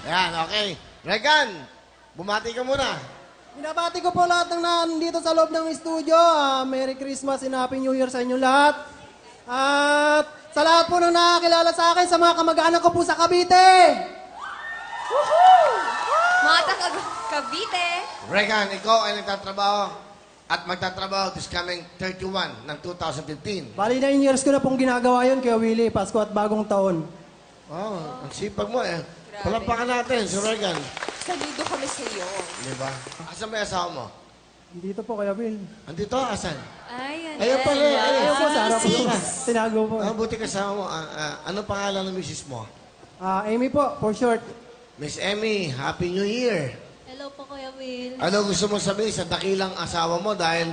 Ayan, okay. Regan, bumati ka muna. Binabati ko po lahat ng nandito sa loob ng studio. Merry Christmas and Happy New Year sa inyo lahat. At sa lahat po ng nakakilala sa akin, sa mga kamag-anak ko po sa Cavite. Mga taga-Cavite. Regan, ikaw ay nagtatrabaho at magtatrabaho this coming 31 ng 2015. Bali 9 years ko na pong ginagawa yun kaya Willie, Pasko at bagong taon. Oh, ang sipag mo eh. Palampakan natin si Regan. Saludo kami sa iyo. Di ba? Asan ba yung asawa mo? Dito po kaya Will. Andito, asan? Ay, Ayun pala, Ayun po, sa harap po. Tinago po. Buti kasama mo. Ano pangalan ng misis mo? Amy po, for short. Miss Emmy, Happy New Year. Hello po, Kuya Will. Ano gusto mo sabihin sa dakilang asawa mo dahil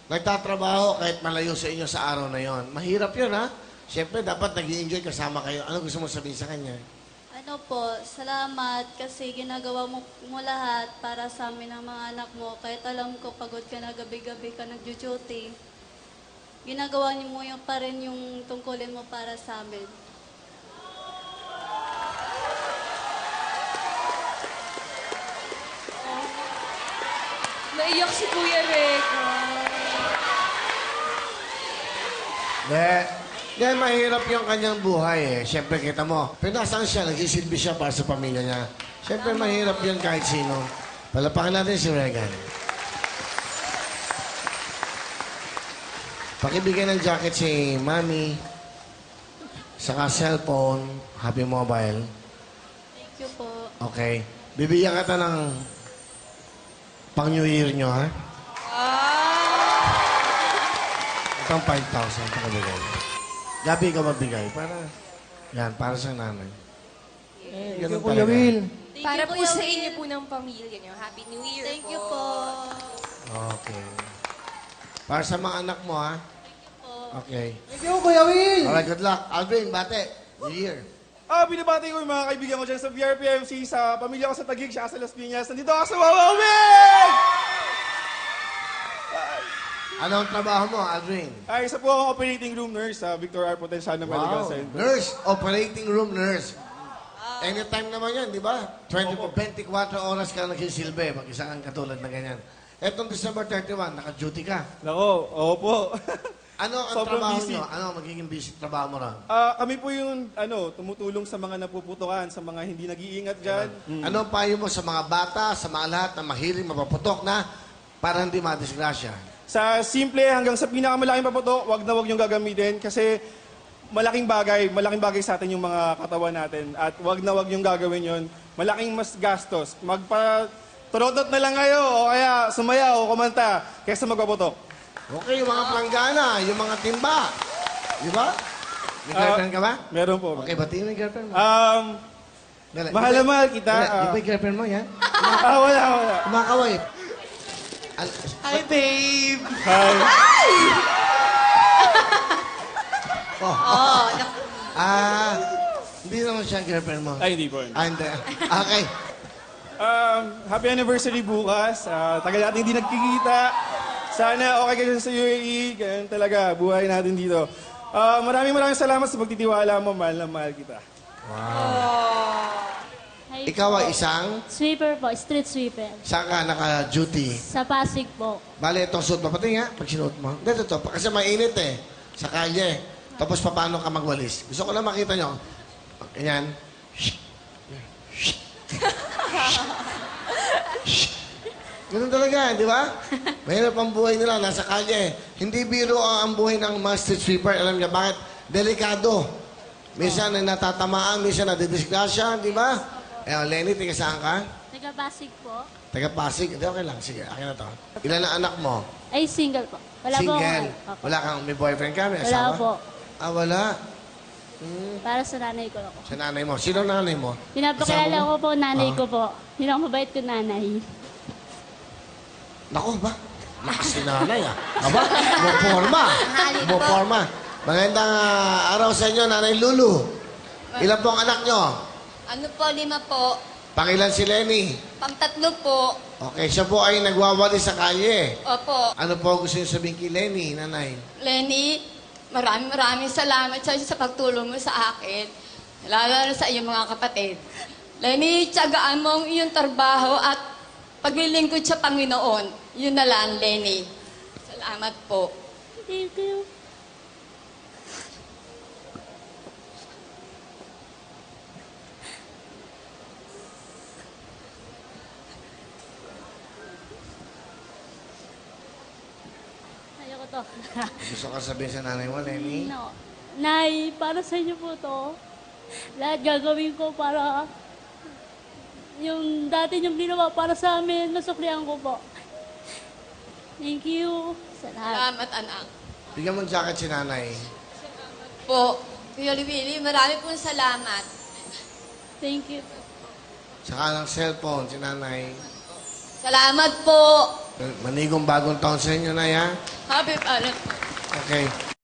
nagtatrabaho kahit malayo sa inyo sa araw na yon? Mahirap yun, ha? Siyempre, dapat nag-i-enjoy kasama kayo. Ano gusto mo sabihin sa kanya? Ano po, salamat kasi ginagawa mo lahat para sa amin ng mga anak mo. Kahit alam ko pagod ka na gabi-gabi ka nagjo-duty. Ginagawa niyo mo yung pa rin yung tungkulin mo para sa amin. Naiyak si Kuya Rego. Dahil mahirap yung kanyang buhay eh. Siyempre, kita mo, pinasang siya, nagsisilbi siya para sa pamilya niya. Siyempre, mahirap yun kahit sino. Palapakan natin si Regan. Pakibigay ng jacket si Mami. Saka cellphone, Happy Mobile. Thank you po. Okay. Bibigyan ka ng pang New Year nyo, ha? Itong 5,000 pakibigay. Gabi ka magbigay para... Yan, para sa nanay. Thank Ganun you, Kuya talaga. Will. Thank Para you, po Kuya sa Will. inyo po ng pamilya niyo. Happy New Year Thank po. you po. Okay. Para sa mga anak mo, ha? Okay. Thank you, Kuya Will. Alright, good luck. Alvin, bate. New Year. Binabati ko yung mga kaibigan ko dyan sa VRPMC, sa pamilya ko sa Taguig, siya sa Las Piñas. Nandito ako sa Wawawin! Anong trabaho mo, Alvin? Ay, isa po akong operating room nurse sa Victor R. Potenciano Medical Wow. Center. Nurse, operating room nurse. Anytime naman yan, di ba? 24 oras ka nagsisilbi pag isang ang katulad na ganyan. Etong December 31, naka-duty ka. Nako, opo. Ano ang Sobrang trabaho busy. nyo? Ano ang magiging busy trabaho mo ron? Kami po yung tumutulong sa mga napuputukan, sa mga hindi nag-iingat dyan. Ano ang payo mo sa mga bata, sa mga lahat na mahiling mapaputok na para hindi madisgrasya? Sa simple hanggang sa pinakamalaking paputok, wag na wag yung gagamitin kasi malaking bagay sa atin yung mga katawan natin. At wag na wag yung gagawin yon. Malaking mas gastos. Turodot na lang kayo o kaya sumayaw o kumanta kaysa magpaputok. Okay, yung mga planggana, yung mga timba. Di ba? May girlfriend ka ba? Meron po. Okay, batiin mo yung girlfriend mo. Dali. Mahal na mahal kita. Di ba yung girlfriend mo, yan? Wala. Kumakaway. Hi, babe! Hindi naman siya ang girlfriend mo. Ay, hindi po. Hindi. Okay. Happy anniversary bukas. Tagal natin hindi nagkikita. Sana okay kayo sa UAE. Ganyan talaga, buhay natin dito. Maraming salamat sa pagtitiwala mo. Mahal na mahal kita. Hi Ikaw po. ay isang, Sweeper po, street sweeper. saan ka naka-duty? Sa Pasig po. Bale, itong suot mo. Pati nga, pag sinuot mo. Dito to, kasi mainit eh. Sa kalye. Tapos paano ka magwalis. Gusto ko lang makita nyo. Ganyan. Ganun talaga, di ba? Mahirap ang buhay nila, nasa kalye. Hindi biro ang buhay ng mga street sweeper. Alam niya, bakit? Delikado. Minsan ay natatamaan, minsan nadidisgrasya, di ba? Lenny, tiga saan ka? Taga Pasig po. Taga Pasig. Hindi, okay lang. Sige, akin na to. Ilan ang anak mo? Ay, single po. Wala po. Single. Opo. Wala kang, may boyfriend ka? May Wala asawa? po. Wala. Para sa nanay ko lang po. Sa nanay mo. Sino nanay mo? Pinapakilala Asawa mo? ko po nanay Ah. ko po. Yun ang mabait ko nanay. Naku ba? Lakas si nanay Aba, buforma. Buforma. Magandang araw sa inyo, Nanay Lulu. Ilan po ang anak nyo? Ano po, 5 po. Pangilan si Lenny? Pang-3 po. Okay, siya po ay nagwawali sa kalye. Opo. Ano po gusto niyo sabihin kay Lenny, Nanay? Lenny, maraming salamat sa pagtulong mo sa akin. Lalo na sa iyong mga kapatid. Lenny, tiyagaan mo ang iyong trabaho at paglilingkod sa Panginoon. Yun na lang, Lenny. Salamat po. Thank you. Ayoko to. Gusto ka sabihin sa nanay mo, Lenny? No. Nay, para sa inyo po to. Lahat gagawin ko para yung dati yung ginawa para sa amin, nasuklihan ko po. Thank you sa lahat. Salamat, anak. Bigyan mo ng jacket si nanay. Po, Kuya Willie, marami pong salamat. Thank you. Saka ng cellphone si nanay. Salamat po. Manigong bagong taon sa inyo, Nay, ha? Happy Valentine's. Okay.